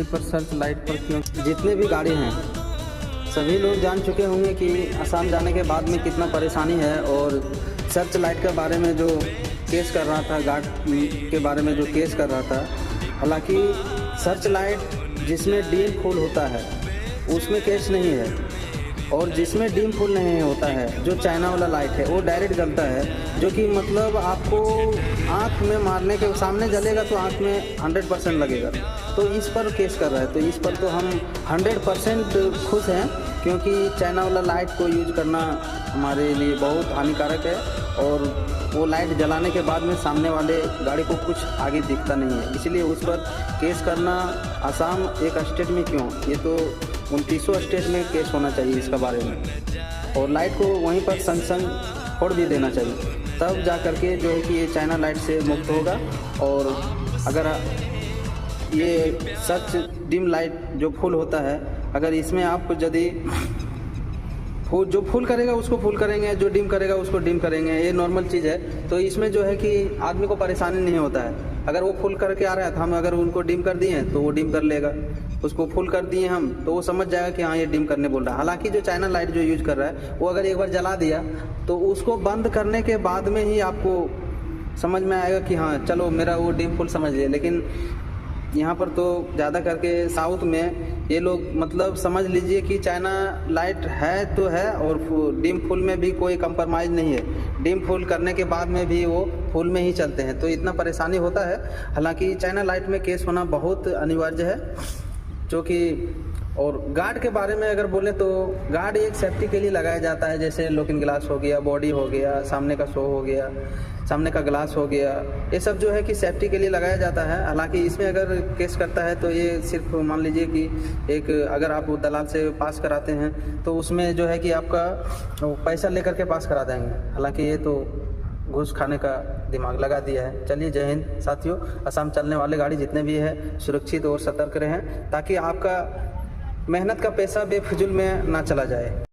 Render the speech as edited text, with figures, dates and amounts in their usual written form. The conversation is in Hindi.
पर सर्च लाइट पर क्यों? जितने भी गाड़ी हैं सभी लोग जान चुके होंगे कि असम जाने के बाद में कितना परेशानी है। और सर्च लाइट के बारे में जो केस कर रहा था, गार्ड के बारे में जो केस कर रहा था, हालांकि सर्च लाइट जिसमें डीम फुल होता है उसमें केस नहीं है, और जिसमें डीम फुल नहीं होता है, जो चाइना वाला लाइट है, वो डायरेक्ट जलता है, जो कि मतलब आपको आँख में मारने के सामने जलेगा तो आँख में 100% लगेगा। तो इस पर केस कर रहा है, तो इस पर तो हम 100% खुश हैं, क्योंकि चाइना वाला लाइट को यूज करना हमारे लिए बहुत हानिकारक है। और वो लाइट जलाने के बाद में सामने वाले गाड़ी को कुछ आगे दिखता नहीं है, इसलिए उस पर केस करना आसाम एक स्टेट में क्यों, ये तो 29 स्टेट में केस होना चाहिए इसका बारे में। और लाइट को वहीं पर संग संग फोड़ भी देना चाहिए, तब जा करके जो है कि ये चाइना लाइट से मुक्त होगा। और अगर ये सच डिम लाइट जो फुल होता है, अगर इसमें आप यदि जो फुल करेगा उसको फुल करेंगे, जो डिम करेगा उसको डिम करेंगे, ये नॉर्मल चीज़ है। तो इसमें जो है कि आदमी को परेशानी नहीं होता है। अगर वो फुल करके आ रहा है तो हम अगर उनको डिम कर दिए तो वो डिम कर लेगा, उसको फुल कर दिए हम तो वो समझ जाएगा कि हाँ ये डिम करने बोल रहा है। हालांकि जो चाइना लाइट जो यूज कर रहा है वो अगर एक बार जला दिया तो उसको बंद करने के बाद में ही आपको समझ में आएगा कि हाँ चलो मेरा वो डिम फुल समझ लिया। लेकिन यहाँ पर तो ज़्यादा करके साउथ में ये लोग मतलब समझ लीजिए कि चाइना लाइट है तो है, और डिम फुल में भी कोई कंप्रोमाइज़ नहीं है। डिम फुल करने के बाद में भी वो फुल में ही चलते हैं, तो इतना परेशानी होता है। हालांकि चाइना लाइट में केस होना बहुत अनिवार्य है, जो कि और गार्ड के बारे में अगर बोले तो गार्ड एक सेफ्टी के लिए लगाया जाता है, जैसे लुकिंग ग्लास हो गया, बॉडी हो गया, सामने का शो हो गया, सामने का ग्लास हो गया, ये सब जो है कि सेफ्टी के लिए लगाया जाता है। हालांकि इसमें अगर केस करता है तो ये सिर्फ मान लीजिए कि एक अगर आप दलाल से पास कराते हैं तो उसमें जो है कि आपका पैसा लेकर के पास करा देंगे। हालांकि ये तो घूस खाने का दिमाग लगा दिया है। चलिए जय हिंद साथियों, असम चलने वाले गाड़ी जितने भी है सुरक्षित और सतर्क रहें, ताकि आपका मेहनत का पैसा बेफिजूल में ना चला जाए।